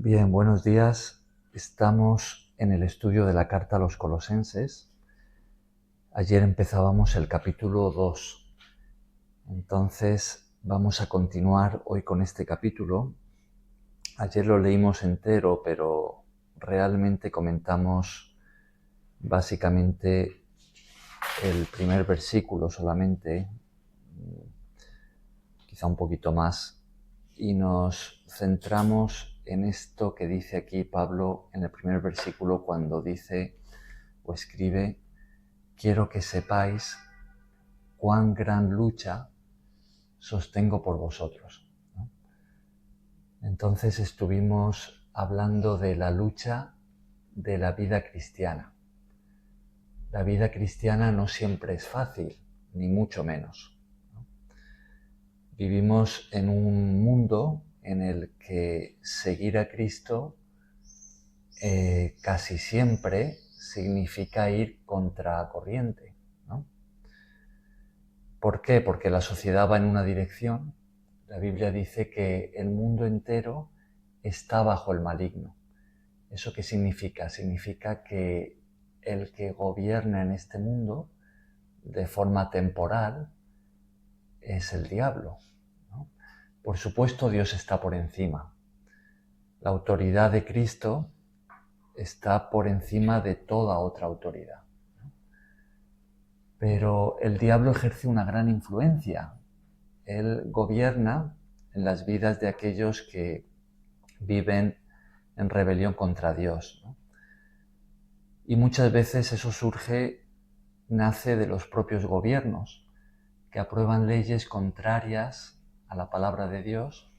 Bien, buenos días. Estamos en el estudio de la carta a los Colosenses. Ayer empezábamos el capítulo 2. Entonces vamos a continuar hoy con este capítulo. Ayer lo leímos entero, pero realmente comentamos básicamente el primer versículo solamente, quizá un poquito más, y nos centramos en esto que dice aquí Pablo en el primer versículo cuando dice o escribe: quiero que sepáis cuán gran lucha sostengo por vosotros, ¿no? Entonces estuvimos hablando de la lucha de la vida cristiana. La vida cristiana no siempre es fácil, ni mucho menos, ¿no? Vivimos en un mundo en el que seguir a Cristo casi siempre significa ir contra corriente, ¿no? ¿Por qué? Porque la sociedad va en una dirección. La Biblia dice que el mundo entero está bajo el maligno. ¿Eso qué significa? Significa que el que gobierna en este mundo de forma temporal es el diablo, ¿no? Por supuesto, Dios está por encima. La autoridad de Cristo está por encima de toda otra autoridad. Pero el diablo ejerce una gran influencia. Él gobierna en las vidas de aquellos que viven en rebelión contra Dios, ¿no? Y muchas veces eso nace de los propios gobiernos, que aprueban leyes contrarias a la palabra de Dios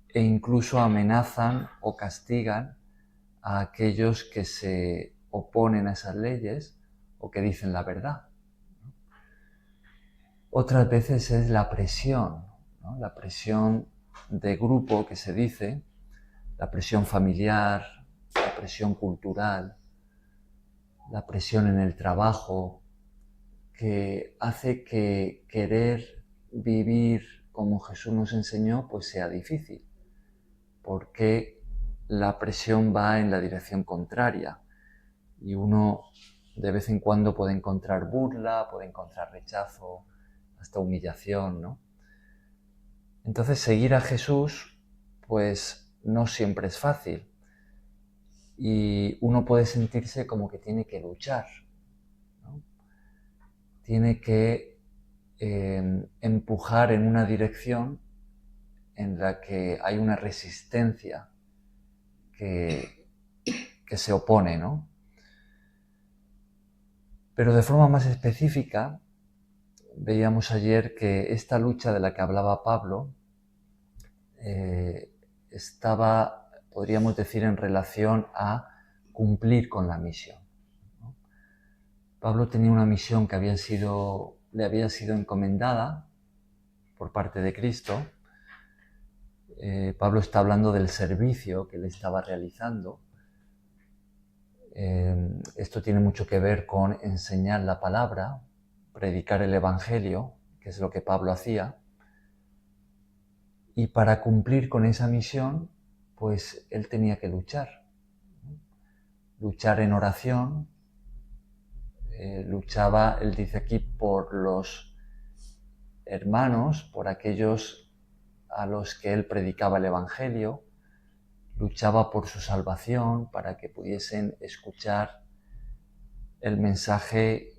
e incluso amenazan o castigan a aquellos que se oponen a esas leyes o que dicen la verdad. Otras veces es la presión, ¿no? La presión de grupo que se dice, la presión familiar, la presión cultural, la presión en el trabajo, que hace que querer vivir como Jesús nos enseñó pues sea difícil, porque la presión va en la dirección contraria y uno de vez en cuando puede encontrar burla, puede encontrar rechazo, hasta humillación, ¿no? Entonces seguir a Jesús pues no siempre es fácil y uno puede sentirse como que tiene que luchar, ¿no? Tiene que empujar en una dirección en la que hay una resistencia que se opone, ¿no? Pero de forma más específica, veíamos ayer que esta lucha de la que hablaba Pablo estaba, podríamos decir, en relación a cumplir con la misión, ¿no? Pablo tenía una misión que le había sido encomendada por parte de Cristo. Pablo está hablando del servicio que él estaba realizando. Esto tiene mucho que ver con enseñar la palabra, predicar el Evangelio, que es lo que Pablo hacía. Y para cumplir con esa misión, pues él tenía que luchar. Luchar en oración. Luchaba, él dice aquí, por los hermanos, por aquellos a los que él predicaba el Evangelio. Luchaba por su salvación, para que pudiesen escuchar el mensaje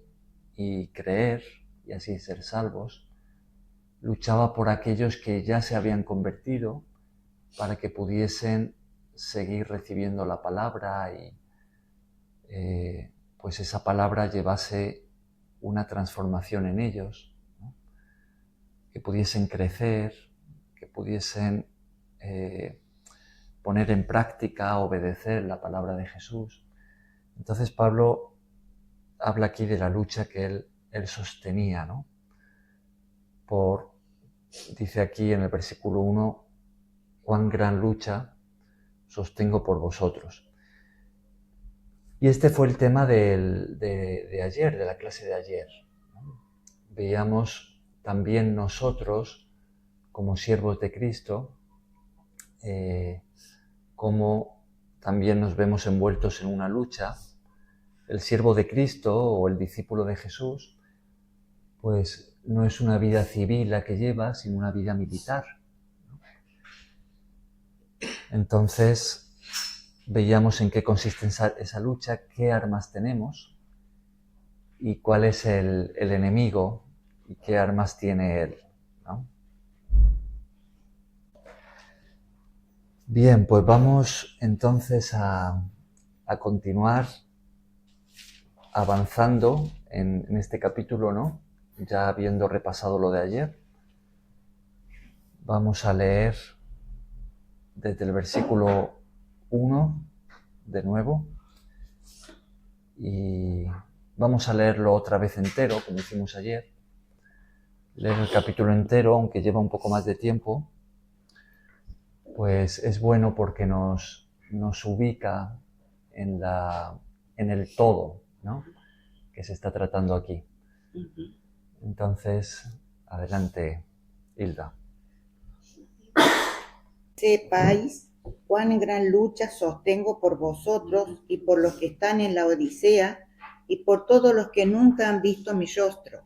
y creer, y así ser salvos. Luchaba por aquellos que ya se habían convertido, para que pudiesen seguir recibiendo la palabra y pues esa palabra llevase una transformación en ellos, ¿no? Que pudiesen crecer, que pudiesen poner en práctica, obedecer la palabra de Jesús. Entonces Pablo habla aquí de la lucha que él sostenía, ¿no? Dice aquí en el versículo 1, cuán gran lucha sostengo por vosotros. Y este fue el tema de ayer, de la clase de ayer, ¿no? Veíamos también nosotros, como siervos de Cristo, cómo también nos vemos envueltos en una lucha. El siervo de Cristo o el discípulo de Jesús, pues no es una vida civil la que lleva, sino una vida militar. Entonces, veíamos en qué consiste esa lucha, qué armas tenemos y cuál es el enemigo y qué armas tiene él, ¿no? Bien, pues vamos entonces a continuar avanzando en este capítulo, ¿no? Ya habiendo repasado lo de ayer. Vamos a leer desde el versículo 1 de nuevo y vamos a leerlo otra vez entero, como hicimos ayer. Leer el capítulo entero, aunque lleva un poco más de tiempo, pues es bueno porque nos ubica en el todo, ¿no?, que se está tratando aquí. Entonces, adelante, Hilda. Sepáis cuán gran lucha sostengo por vosotros y por los que están en la Odisea y por todos los que nunca han visto mi rostro,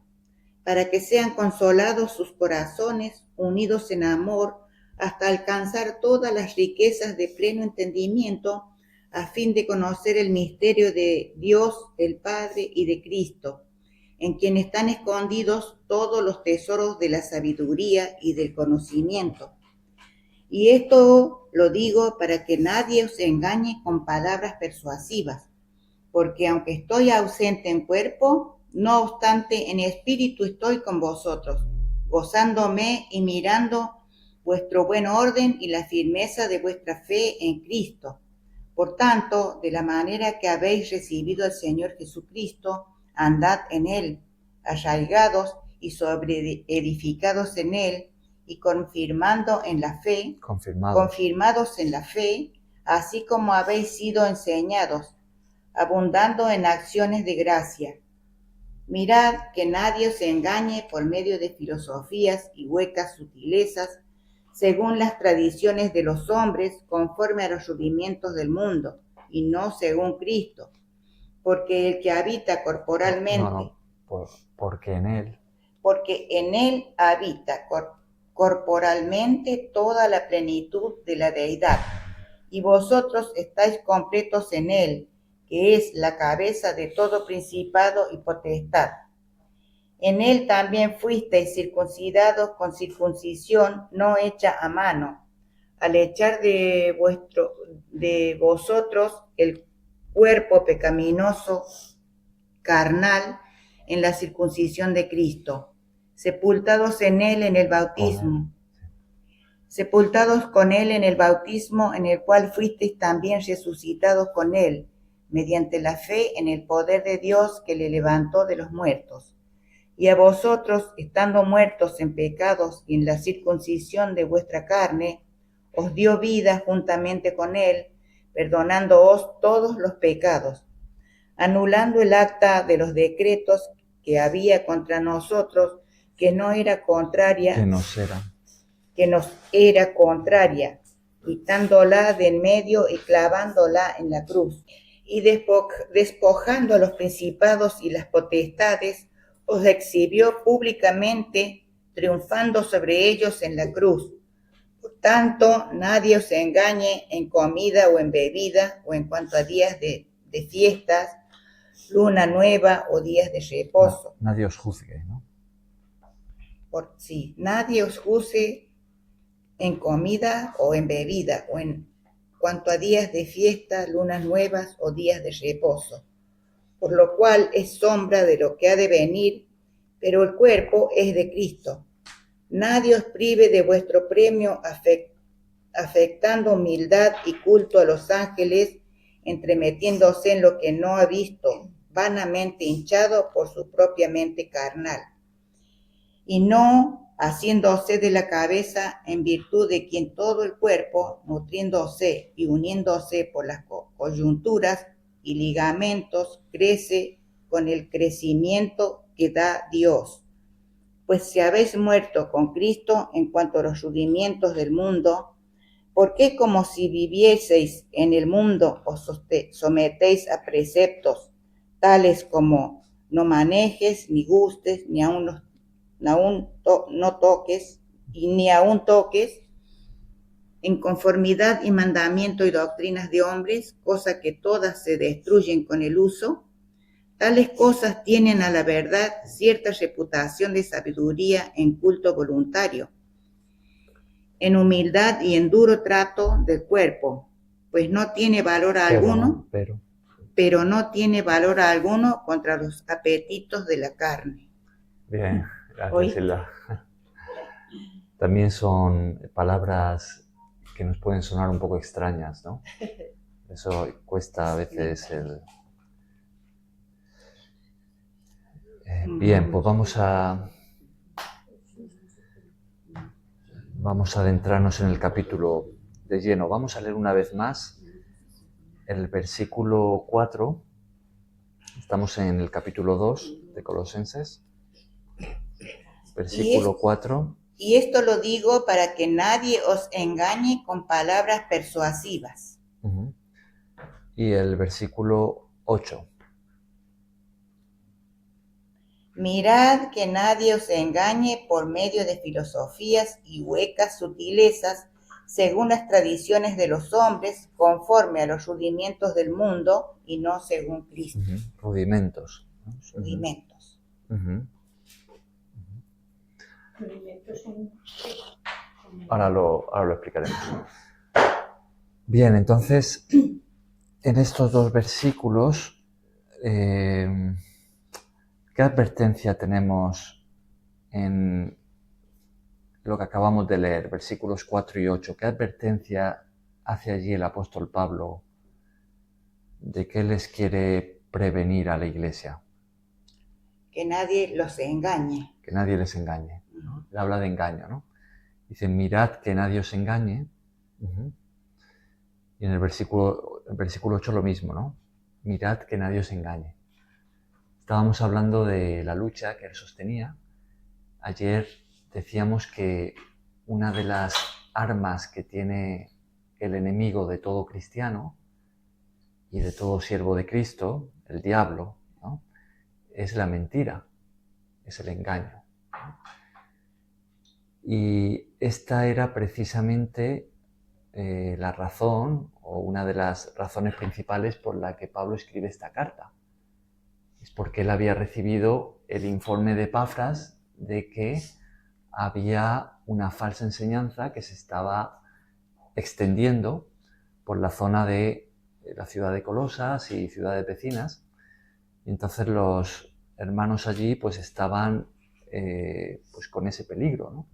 para que sean consolados sus corazones, unidos en amor, hasta alcanzar todas las riquezas de pleno entendimiento, a fin de conocer el misterio de Dios el Padre y de Cristo, en quien están escondidos todos los tesoros de la sabiduría y del conocimiento. Y esto lo digo para que nadie os engañe con palabras persuasivas, porque aunque estoy ausente en cuerpo, no obstante en espíritu estoy con vosotros, gozándome y mirando vuestro buen orden y la firmeza de vuestra fe en Cristo. Por tanto, de la manera que habéis recibido al Señor Jesucristo, andad en él, arraigados y sobreedificados en él, y confirmados en la fe, así como habéis sido enseñados, abundando en acciones de gracia. Mirad que nadie os engañe por medio de filosofías y huecas sutilezas, según las tradiciones de los hombres, conforme a los rudimientos del mundo, y no según Cristo. Porque el que habita corporalmente... Porque en él habita corporalmente toda la plenitud de la deidad, y vosotros estáis completos en él, que es la cabeza de todo principado y potestad. En él también fuisteis circuncidados con circuncisión no hecha a mano, al echar de vosotros el cuerpo pecaminoso carnal en la circuncisión de Cristo, sepultados con él en el bautismo, en el cual fuisteis también resucitados con él, mediante la fe en el poder de Dios que le levantó de los muertos. Y a vosotros, estando muertos en pecados y en la circuncisión de vuestra carne, os dio vida juntamente con él, perdonándoos todos los pecados, anulando el acta de los decretos que había contra nosotros, que nos era contraria, quitándola de en medio y clavándola en la cruz. Y despojando a los principados y las potestades, os exhibió públicamente, triunfando sobre ellos en la cruz. Por tanto, nadie os engañe en comida o en bebida, o en cuanto a días de fiestas, luna nueva o días de reposo. Nadie os juzgue, ¿no? Nadie os juzgue en comida o en bebida, o en cuanto a días de fiesta, lunas nuevas o días de reposo, por lo cual es sombra de lo que ha de venir, pero el cuerpo es de Cristo. Nadie os prive de vuestro premio, afectando humildad y culto a los ángeles, entremetiéndose en lo que no ha visto, vanamente hinchado por su propia mente carnal, y no haciéndose de la cabeza, en virtud de quien todo el cuerpo, nutriéndose y uniéndose por las coyunturas y ligamentos, crece con el crecimiento que da Dios. Pues si habéis muerto con Cristo en cuanto a los rudimientos del mundo, Porque como si vivieseis en el mundo os sometéis a preceptos tales como no manejes, ni gustes, ni aun no toques, y ni aun toques, en conformidad y mandamiento y doctrinas de hombres, cosa que todas se destruyen con el uso. Tales cosas tienen a la verdad cierta reputación de sabiduría en culto voluntario, en humildad y en duro trato del cuerpo, pues no tiene valor alguno, pero no tiene valor alguno contra los apetitos de la carne. Bien, gracias, Hilda. También son palabras que nos pueden sonar un poco extrañas, ¿no? Eso cuesta a veces el... Bien, pues vamos a adentrarnos en el capítulo de lleno. Vamos a leer una vez más el versículo 4. Estamos en el capítulo 2 de Colosenses. Versículo 4. Y esto lo digo para que nadie os engañe con palabras persuasivas. Y el versículo 8. Mirad que nadie os engañe por medio de filosofías y huecas sutilezas, según las tradiciones de los hombres, conforme a los rudimentos del mundo y no según Cristo. Rudimentos. Rudimentos. Ahora lo explicaremos. Bien, entonces, en estos dos versículos, ¿qué advertencia tenemos en lo que acabamos de leer, versículos 4 y 8? ¿Qué advertencia hace allí el apóstol Pablo de qué les quiere prevenir a la iglesia? Que nadie los engañe. Que nadie les engañe, ¿no? Él habla de engaño, ¿no? Dice, mirad que nadie os engañe. Y en el versículo 8 lo mismo, ¿no? Mirad que nadie os engañe. Estábamos hablando de la lucha que él sostenía. Ayer decíamos que una de las armas que tiene el enemigo de todo cristiano y de todo siervo de Cristo, el diablo, ¿no? Es la mentira, es el engaño. Y esta era precisamente la razón o una de las razones principales por la que Pablo escribe esta carta. Es porque él había recibido el informe de Epafras de que había una falsa enseñanza que se estaba extendiendo por la zona de la ciudad de Colosas y ciudades vecinas. Y entonces los hermanos allí pues estaban pues con ese peligro, ¿no?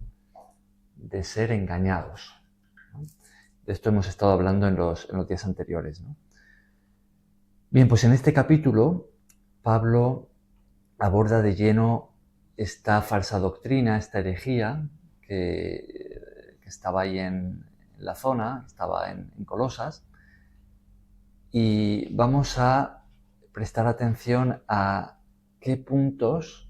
De ser engañados, ¿no? De esto hemos estado hablando en los días anteriores, ¿no? Bien, pues en este capítulo Pablo aborda de lleno esta falsa doctrina, esta herejía que estaba ahí en la zona, estaba en Colosas, y vamos a prestar atención a qué puntos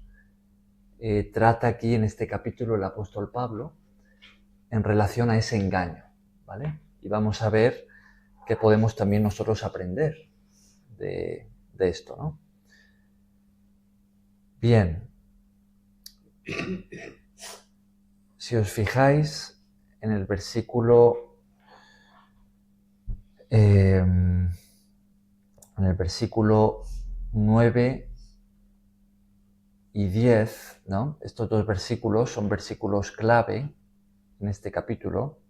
trata aquí en este capítulo el apóstol Pablo en relación a ese engaño, ¿vale? Y vamos a ver qué podemos también nosotros aprender de esto, ¿no? Bien, si os fijáis en el versículo 9 y 10, ¿no? Estos dos versículos son versículos clave en este capítulo.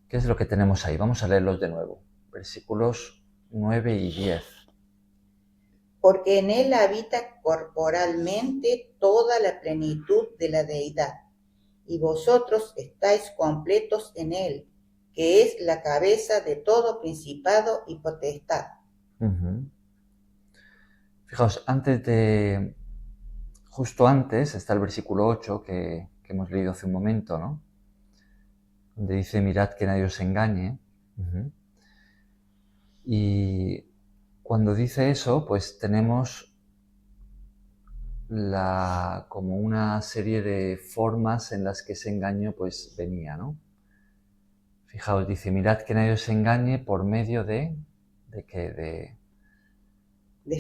¿Qué es lo que tenemos ahí? Vamos a leerlos de nuevo. Versículos 9 y 10. Porque en él habita corporalmente toda la plenitud de la deidad, y vosotros estáis completos en él, que es la cabeza de todo principado y potestad. Fijaos, justo antes está el versículo 8 que hemos leído hace un momento, ¿no? Donde dice, mirad que nadie os engañe. Y cuando dice eso, pues tenemos como una serie de formas en las que ese engaño pues venía, ¿no? Fijaos, dice, mirad que nadie os engañe por medio de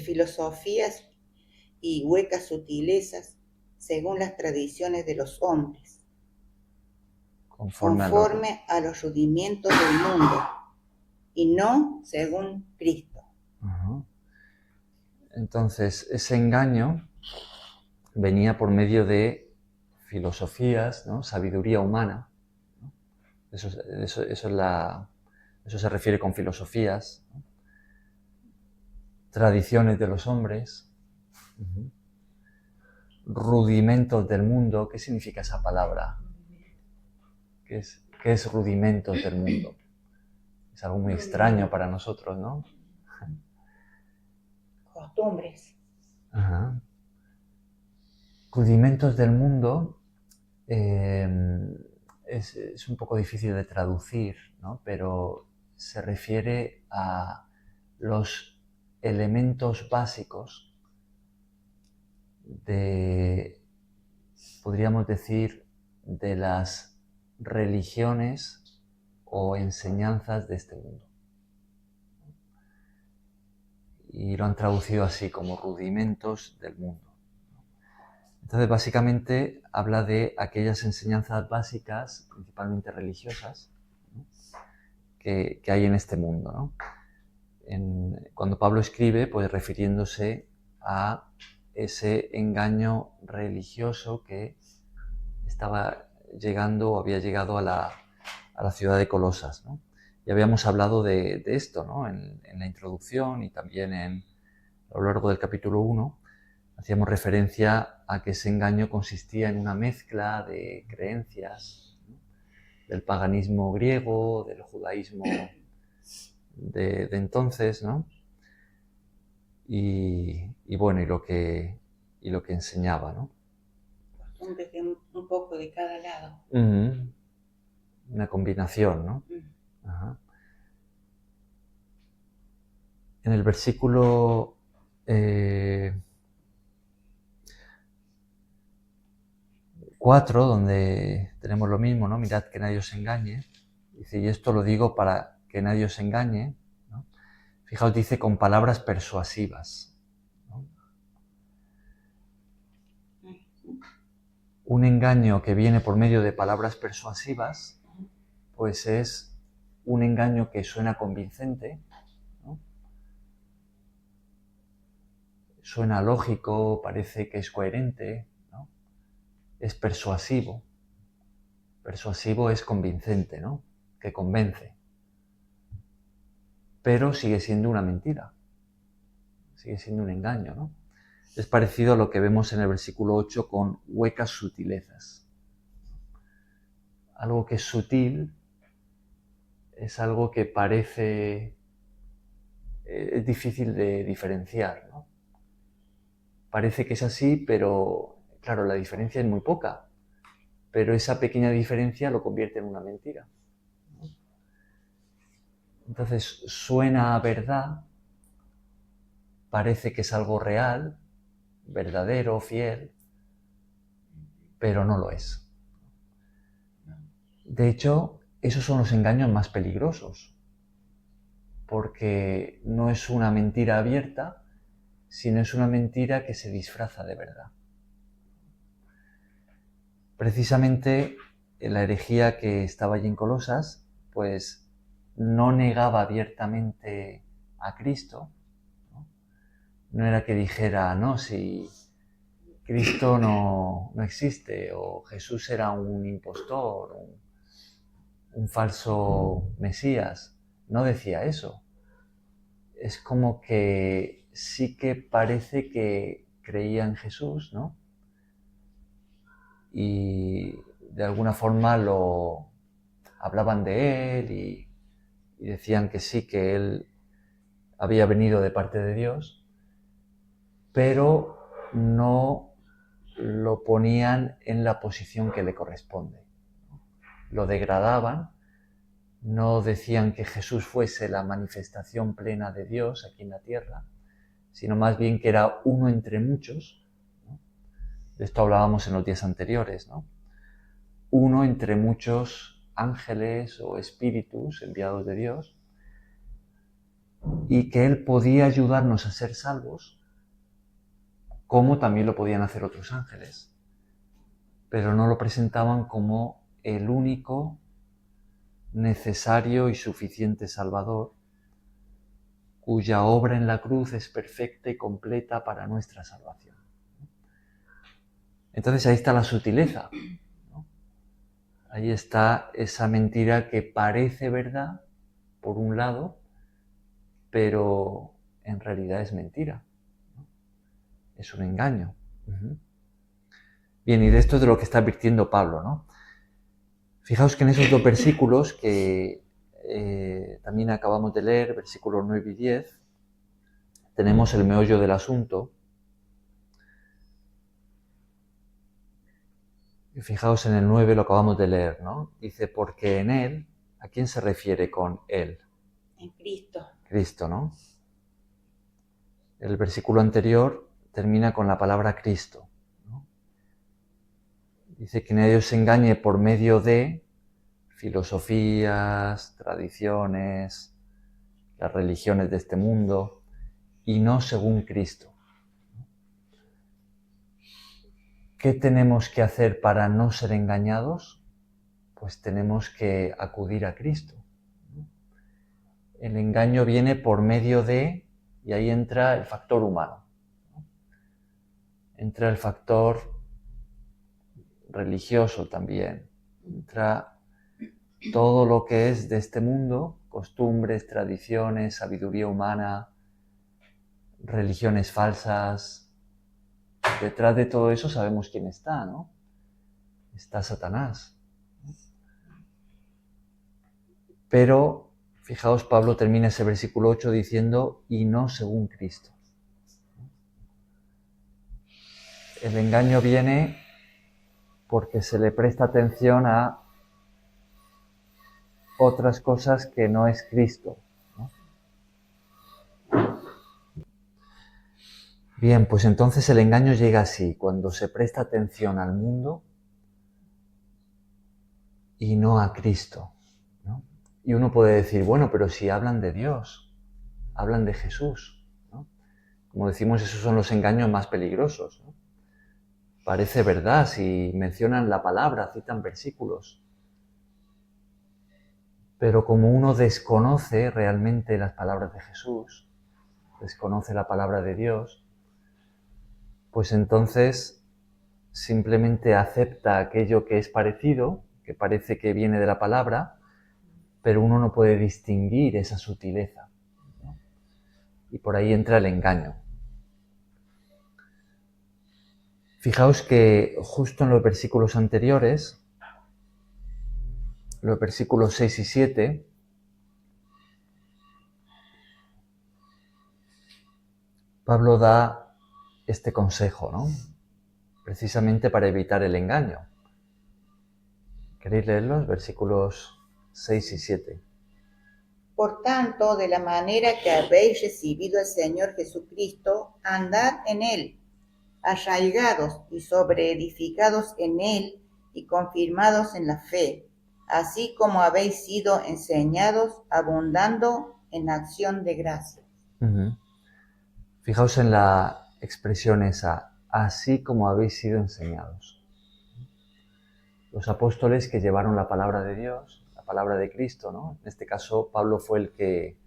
filosofías y huecas sutilezas según las tradiciones de los hombres, conforme a los rudimientos del mundo, y no según Cristo. Uh-huh. Entonces, ese engaño venía por medio de filosofías, ¿no? Sabiduría humana, ¿no? Eso se refiere con filosofías, ¿no? Tradiciones de los hombres, uh-huh. Rudimentos del mundo. ¿Qué significa esa palabra? ¿Qué es rudimentos del mundo? Es algo muy extraño para nosotros, ¿no? Costumbres. Ajá. Rudimentos del mundo es un poco difícil de traducir, ¿no? Pero se refiere a los elementos básicos de, podríamos decir, de las religiones o enseñanzas de este mundo. Y lo han traducido así, como rudimentos del mundo. Entonces, básicamente, habla de aquellas enseñanzas básicas, principalmente religiosas, ¿no? que hay en este mundo, ¿no? Cuando Pablo escribe, pues refiriéndose a ese engaño religioso que estaba llegando o había llegado a la ciudad de Colosas, ¿no? Ya habíamos hablado de esto, ¿no? En la introducción y también a lo largo del capítulo 1, hacíamos referencia a que ese engaño consistía en una mezcla de creencias, ¿no? Del paganismo griego, del judaísmo de entonces, ¿no? Y bueno, y lo que enseñaba, ¿no? Costumbres de un poco de cada lado. Uh-huh. Una combinación, ¿no? Ajá. En el versículo 4, donde tenemos lo mismo, ¿no? Mirad que nadie os engañe. Dice, y esto lo digo para que nadie os engañe, ¿no? Fijaos, dice con palabras persuasivas, ¿no? Un engaño que viene por medio de palabras persuasivas, pues es un engaño que suena convincente, ¿no? Suena lógico, parece que es coherente, ¿no? Es persuasivo. Persuasivo es convincente, ¿no? Que convence. Pero sigue siendo una mentira. Sigue siendo un engaño, ¿no? Es parecido a lo que vemos en el versículo 8 con huecas sutilezas. Algo que es sutil es algo que parece... es difícil de diferenciar, ¿no? Parece que es así, pero claro, la diferencia es muy poca. Pero esa pequeña diferencia lo convierte en una mentira, ¿no? Entonces suena a verdad, parece que es algo real, verdadero, fiel, pero no lo es. De hecho, esos son los engaños más peligrosos, porque no es una mentira abierta, sino es una mentira que se disfraza de verdad. Precisamente la herejía que estaba allí en Colosas, pues no negaba abiertamente a Cristo, ¿no? No era que dijera, no, si Cristo no existe, o Jesús era un impostor, un falso Mesías. No decía eso. Es como que sí que parece que creía en Jesús, ¿no? Y de alguna forma lo hablaban de él y decían que sí, que él había venido de parte de Dios, pero no lo ponían en la posición que le corresponde. Lo degradaban, no decían que Jesús fuese la manifestación plena de Dios aquí en la tierra, sino más bien que era uno entre muchos, ¿no? De esto hablábamos en los días anteriores, ¿no? Uno entre muchos ángeles o espíritus enviados de Dios y que Él podía ayudarnos a ser salvos, como también lo podían hacer otros ángeles, pero no lo presentaban como el único necesario y suficiente Salvador, cuya obra en la cruz es perfecta y completa para nuestra salvación. Entonces ahí está la sutileza, ¿no? Ahí está esa mentira que parece verdad, por un lado, pero en realidad es mentira, ¿no? Es un engaño. Bien, y de esto es de lo que está advirtiendo Pablo, ¿no? Fijaos que en esos dos versículos que también acabamos de leer, versículos 9 y 10, tenemos el meollo del asunto. Y fijaos en el 9, lo acabamos de leer, ¿no? Dice, porque en Él, ¿a quién se refiere con Él? En Cristo. Cristo, ¿no? El versículo anterior termina con la palabra Cristo, ¿no? Dice que nadie os engañe por medio de filosofías, tradiciones, las religiones de este mundo, y no según Cristo. ¿Qué tenemos que hacer para no ser engañados? Pues tenemos que acudir a Cristo. El engaño viene por medio de, y ahí entra el factor humano. Entra el factor religioso también. Entra todo lo que es de este mundo, costumbres, tradiciones, sabiduría humana, religiones falsas. Detrás de todo eso sabemos quién está, ¿no? Está Satanás. Pero, fijaos, Pablo termina ese versículo 8 diciendo, y no según Cristo. El engaño viene porque se le presta atención a otras cosas que no es Cristo, ¿no? Bien, pues entonces el engaño llega así, cuando se presta atención al mundo y no a Cristo, ¿no? Y uno puede decir, bueno, pero si hablan de Dios, hablan de Jesús, ¿no? Como decimos, esos son los engaños más peligrosos, ¿no? Parece verdad si mencionan la palabra, citan versículos, pero como uno desconoce realmente las palabras de Jesús, desconoce la palabra de Dios, pues entonces simplemente acepta aquello que es parecido, que parece que viene de la palabra, pero uno no puede distinguir esa sutileza, ¿no? Y por ahí entra el engaño. Fijaos que justo en los versículos anteriores, los versículos 6 y 7, Pablo da este consejo, ¿no? Precisamente para evitar el engaño. ¿Queréis leerlos? Versículos 6 y 7. Por tanto, de la manera que habéis recibido al Señor Jesucristo, andad en Él, arraigados y sobreedificados en Él y confirmados en la fe, así como habéis sido enseñados, abundando en acción de gracias. Fijaos en la expresión esa, así como habéis sido enseñados. Los apóstoles que llevaron la palabra de Dios, la palabra de Cristo, ¿no? En este caso, Pablo fue el que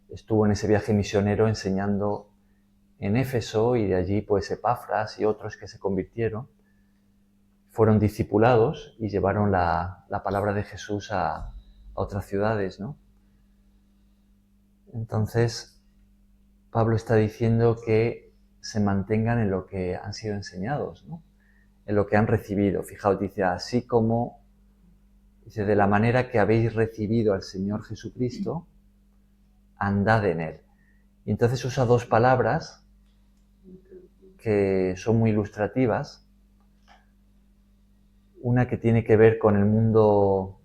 estuvo en ese viaje misionero enseñando en Éfeso, y de allí pues Epafras y otros que se convirtieron, fueron discipulados y llevaron la palabra de Jesús a otras ciudades, ¿no? Entonces, Pablo está diciendo que se mantengan en lo que han sido enseñados, ¿no? En lo que han recibido. Fijaos, dice, así como, dice, de la manera que habéis recibido al Señor Jesucristo, andad en Él. Y entonces usa dos palabras que son muy ilustrativas. Una que tiene que ver con el mundo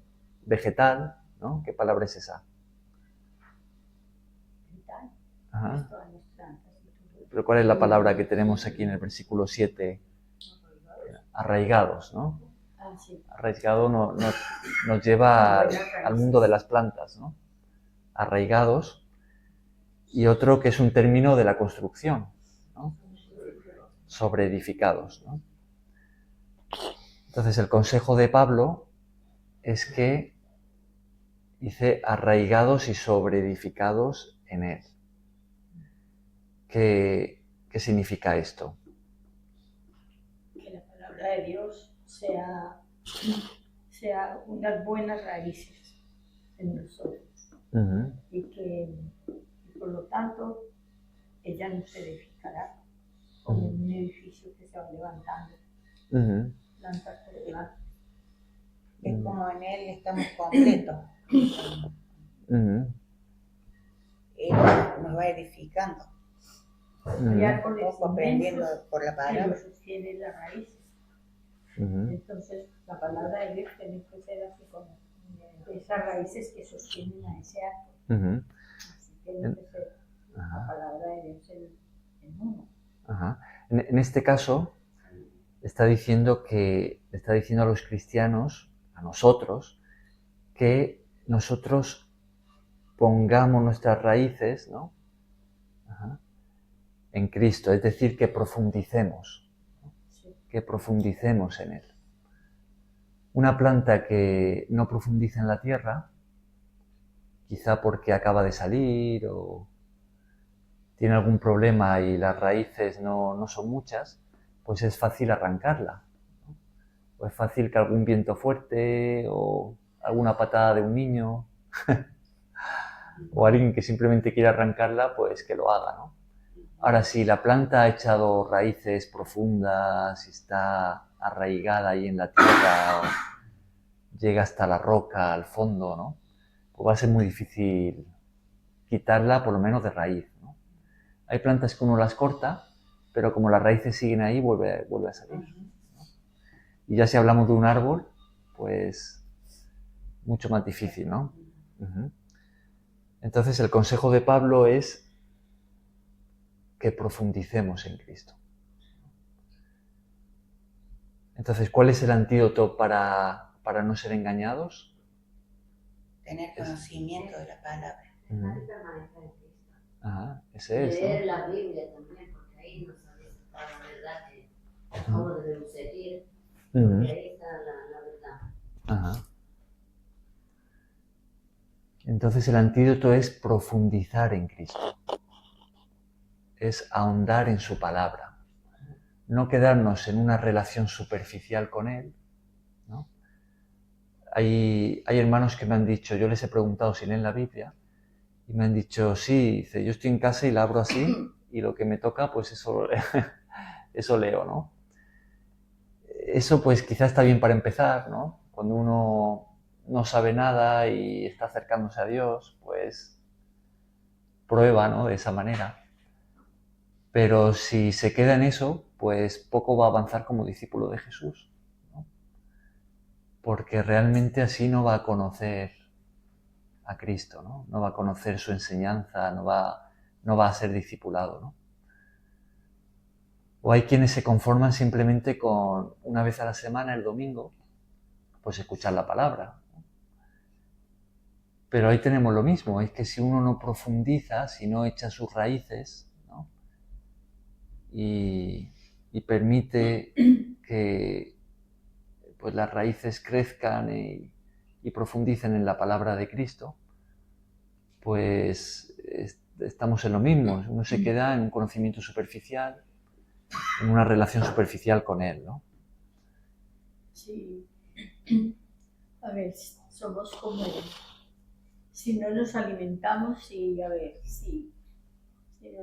vegetal, ¿no? ¿Qué palabra es esa? Ajá. Pero ¿cuál es la palabra que tenemos aquí en el versículo 7? Arraigados, ¿no? sí. Arraigado nos lleva al mundo de las plantas, ¿no? Arraigados. Y otro que es un término de la construcción, ¿no? Sobreedificados, ¿no? Entonces el consejo de Pablo es que dice arraigados y sobreedificados en él. ¿Qué significa esto? Que la palabra de Dios sea unas buenas raíces en nosotros. Uh-huh. Y que por lo tanto ella nos edificará como un edificio que se va levantando, Uh-huh. planta por planta. Es como en él estamos completos. Uh-huh. Él nos va edificando. Hay árboles Poco aprendiendo inmensos por la que palabra. lo sostienen las raíces. Uh-huh. Entonces la palabra de Dios tiene que ser así como esas raíces que sostienen a ese árbol. Uh-huh. Así tiene que ser la palabra de Dios en uno. Ajá. En este caso, está diciendo a los cristianos, a nosotros, que nosotros pongamos nuestras raíces, ¿no? Ajá, en Cristo, es decir, que profundicemos, ¿no? Sí. Que profundicemos en Él. Una planta que no profundiza en la tierra, quizá porque acaba de salir o tiene algún problema y las raíces no son muchas, pues es fácil arrancarla, ¿no? O es fácil que algún viento fuerte o alguna patada de un niño o alguien que simplemente quiera arrancarla, pues que lo haga, ¿no? Ahora, si la planta ha echado raíces profundas, si está arraigada ahí en la tierra, o llega hasta la roca, al fondo, ¿no? Pues va a ser muy difícil quitarla, por lo menos de raíz, ¿no? Hay plantas que uno las corta, pero como las raíces siguen ahí, vuelve a salir, ¿no? Y ya si hablamos de un árbol, pues mucho más difícil, ¿no? Uh-huh. Entonces el consejo de Pablo es que profundicemos en Cristo. Entonces, ¿cuál es el antídoto para no ser engañados? Tener conocimiento de la palabra. Ajá, ese es, ¿no? Leer la Biblia también, porque ahí nos sabemos la verdad que cómo debemos seguir, porque ahí está la verdad. Ajá. Entonces el antídoto es profundizar en Cristo, es ahondar en su palabra, no quedarnos en una relación superficial con Él, ¿no? Hay hermanos que me han dicho, yo les he preguntado si leen la Biblia, y me han dicho, sí, dice, yo estoy en casa y la abro así, y lo que me toca, pues eso leo, ¿no? Eso pues quizás está bien para empezar, ¿no? Cuando uno no sabe nada y está acercándose a Dios, pues prueba, ¿no? De esa manera. Pero si se queda en eso, pues poco va a avanzar como discípulo de Jesús, ¿no? Porque realmente así no va a conocer a Cristo, ¿no? No va a conocer su enseñanza, no va a ser discipulado, ¿no? O hay quienes se conforman simplemente con una vez a la semana, el domingo, pues escuchar la palabra, ¿no? Pero ahí tenemos lo mismo, es que si uno no profundiza, si no echa sus raíces, ¿no? y permite que pues las raíces crezcan y profundicen en la palabra de Cristo, pues estamos en lo mismo. Uno se queda en un conocimiento superficial, en una relación superficial con Él, ¿no? Sí. A ver, somos como si no nos alimentamos, si no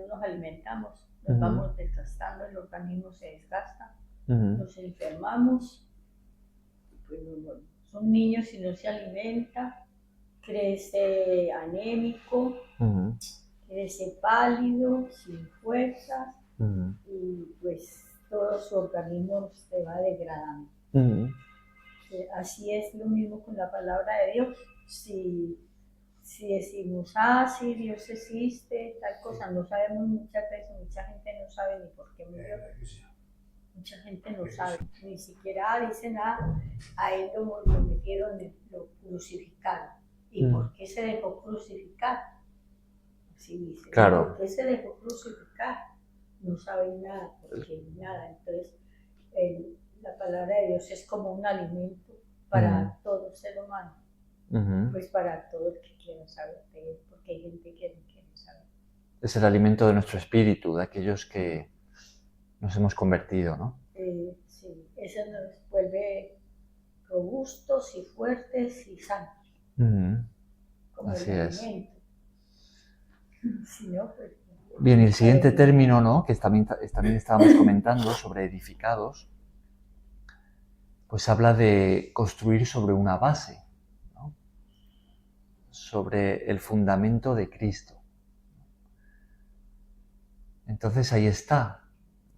nos alimentamos, nos vamos desgastando, el organismo se desgasta, nos enfermamos, pues son niños si no se alimenta, crece anémico, crece pálido, sin fuerzas, y pues todo su organismo se va degradando. Así es lo mismo con la palabra de Dios. Si decimos, sí, Dios existe, tal cosa, no sabemos muchas veces, mucha gente no sabe ni por qué murió. Mucha gente no sabe, ni siquiera dice nada. A él lo metieron, lo crucificaron. ¿Y por qué se dejó crucificar? Así dice. Claro. ¿Por qué se dejó crucificar? No saben nada, porque nada. Entonces, la palabra de Dios es como un alimento para todo ser humano. Pues para todo el que quiera saber de él, porque hay gente que no quiere saber. Es el alimento de nuestro espíritu, de aquellos que nos hemos convertido, ¿no? Sí, eso nos vuelve robustos y fuertes y sanos. Como Así el es. alimento. Si no, pues, bien, y el siguiente término, ¿no?, que también estábamos comentando sobre edificados, pues habla de construir sobre una base, ¿no?, sobre el fundamento de Cristo. Entonces ahí está,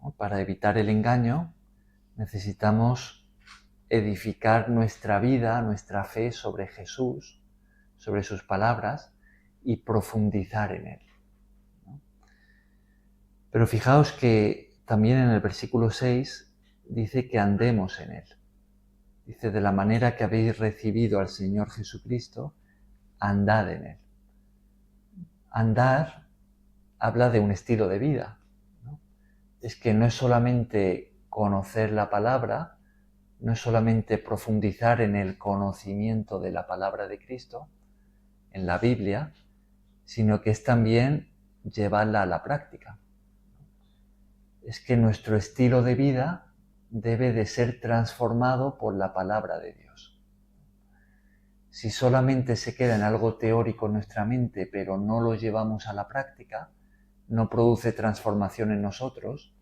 ¿no? Para evitar el engaño necesitamos edificar nuestra vida, nuestra fe sobre Jesús, sobre sus palabras y profundizar en él, ¿no? Pero fijaos que también en el versículo 6 dice que andemos en él. Dice, de la manera que habéis recibido al Señor Jesucristo, andad en él. Andar habla de un estilo de vida, ¿no? Es que no es solamente conocer la palabra, no es solamente profundizar en el conocimiento de la palabra de Cristo, en la Biblia, sino que es también llevarla a la práctica. Es que nuestro estilo de vida debe de ser transformado por la palabra de Dios. Si solamente se queda en algo teórico en nuestra mente, pero no lo llevamos a la práctica, no produce transformación en nosotros.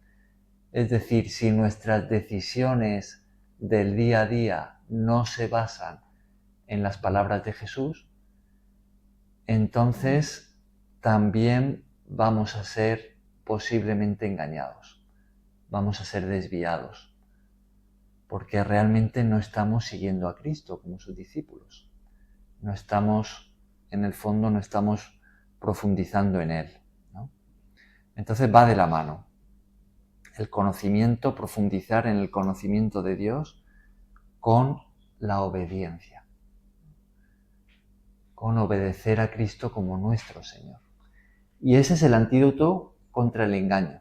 Es decir, si nuestras decisiones del día a día no se basan en las palabras de Jesús, entonces también vamos a ser posiblemente engañados, vamos a ser desviados, porque realmente no estamos siguiendo a Cristo como sus discípulos. No estamos, en el fondo, no estamos profundizando en Él, ¿no? Entonces va de la mano. El conocimiento, profundizar en el conocimiento de Dios con la obediencia, con obedecer a Cristo como nuestro Señor. Y ese es el antídoto contra el engaño.